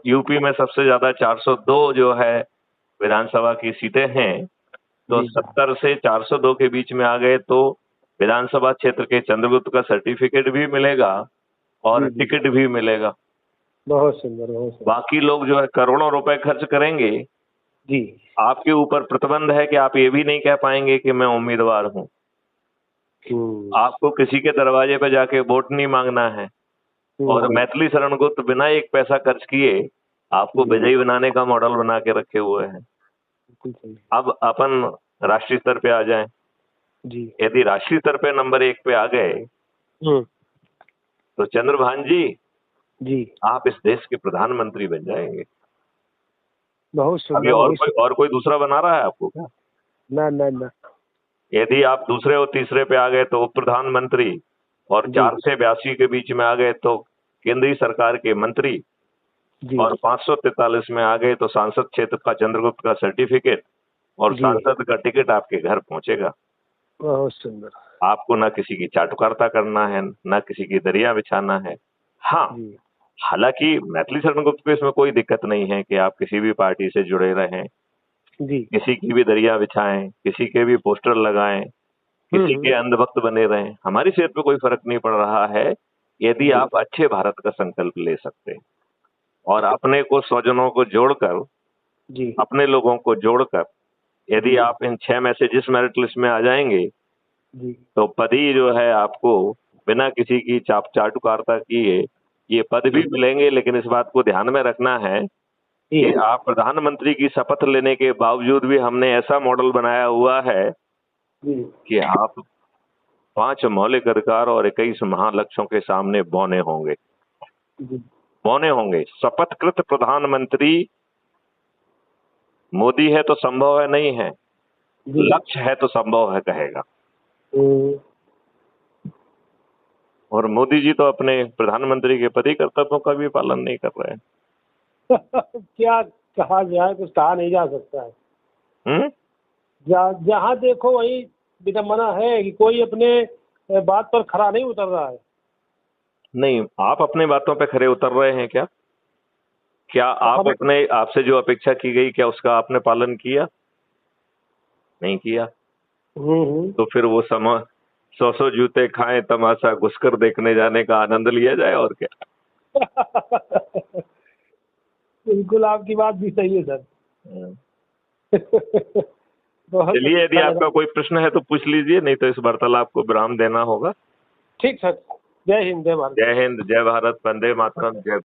UP में सबसे ज्यादा 402 जो है विधानसभा की सीटें हैं, तो जी 70 से 402 के बीच में आ गए तो विधानसभा क्षेत्र के चंद्रगुप्त का सर्टिफिकेट भी मिलेगा और जी जी। टिकट भी मिलेगा। बहुत सुंदर, बहुत सुंदर। बाकी लोग जो है करोड़ों रुपए खर्च करेंगे, जी। आपके ऊपर प्रतिबंध है कि आप ये भी नहीं कह पाएंगे कि मैं उम्मीदवार हूँ। आपको किसी के दरवाजे पे जाके वोट नहीं मांगना है और मैथिली शरण गुप्त बिना एक पैसा खर्च किए आपको विजयी बनाने का मॉडल बना के रखे हुए हैं। बिल्कुल सही। अब अपन राष्ट्रीय स्तर पे आ जाएं। जी। यदि राष्ट्रीय स्तर पे नंबर 1 पे आ गए तो चंद्रभान जी जी। आप इस देश के प्रधानमंत्री बन जाएंगे। बहुत अभी सुंदर, बहुत और कोई दूसरा बना रहा है आपको क्या? ना ना ना। यदि आप दूसरे और तीसरे पे आ गए तो उप प्रधानमंत्री, और जी 4 से 82 के बीच में आ गए तो केंद्रीय सरकार के मंत्री, जी। और 543 में आ गए तो सांसद क्षेत्र का चंद्रगुप्त का सर्टिफिकेट और जी। सांसद का टिकट आपके घर पहुंचेगा। बहुत सुंदर। आपको ना किसी की चाटुकारिता करना है, ना किसी की दरिया बिछाना है। हाँ, जी हालांकि मैथिली शरण गुप्त को इसमें कोई दिक्कत नहीं है कि आप किसी भी पार्टी से जुड़े रहें, जी। किसी की भी दरिया बिछाएं, किसी के भी पोस्टर लगाएं, किसी के अंधभक्त बने रहें, हमारी सेहत पे कोई फर्क नहीं पड़ रहा है यदि आप अच्छे भारत का संकल्प ले सकते हैं और अपने को स्वजनों को जोड़कर, जी अपने लोगों को जोड़कर यदि आप इन 6 में से जिस मेरिट लिस्ट में आ जाएंगे जी। तो पद ही जो है आपको बिना किसी की चाटुकारिता किए ये पद भी मिलेंगे। लेकिन इस बात को ध्यान में रखना है कि आप प्रधानमंत्री की शपथ लेने के बावजूद भी हमने ऐसा मॉडल बनाया हुआ है कि आप 5 मौलिक अधिकार और 21 महालक्ष्यों के सामने बौने होंगे। बौने होंगे। शपथकृत प्रधानमंत्री मोदी है तो संभव है नहीं है, लक्ष्य है तो संभव है कहेगा। और मोदी जी तो अपने प्रधानमंत्री के पद कर्तव्यों का भी पालन नहीं कर रहे हैं। क्या कहा जाए, कुछ कहा नहीं जा सकता है। जहाँ देखो वही विडंबना है कि कोई अपने बात पर खरा नहीं उतर रहा है। नहीं, आप अपने बातों पे खरे उतर रहे हैं क्या? क्या आप अपने, आपसे जो अपेक्षा की गई, क्या उसका आपने पालन किया? नहीं किया। तो फिर वो 100 जूते खाएं तमाशा घुसकर देखने जाने का आनंद लिया जाए और क्या। बिल्कुल आपकी बात भी सही है सर। चलिए, यदि आपका कोई प्रश्न है तो पूछ लीजिए, नहीं तो इस वार्तालाप को विराम देना होगा। ठीक सर। जय हिंद, जय भारत। जय हिंद, जय भारत, वंदे मातरम, जय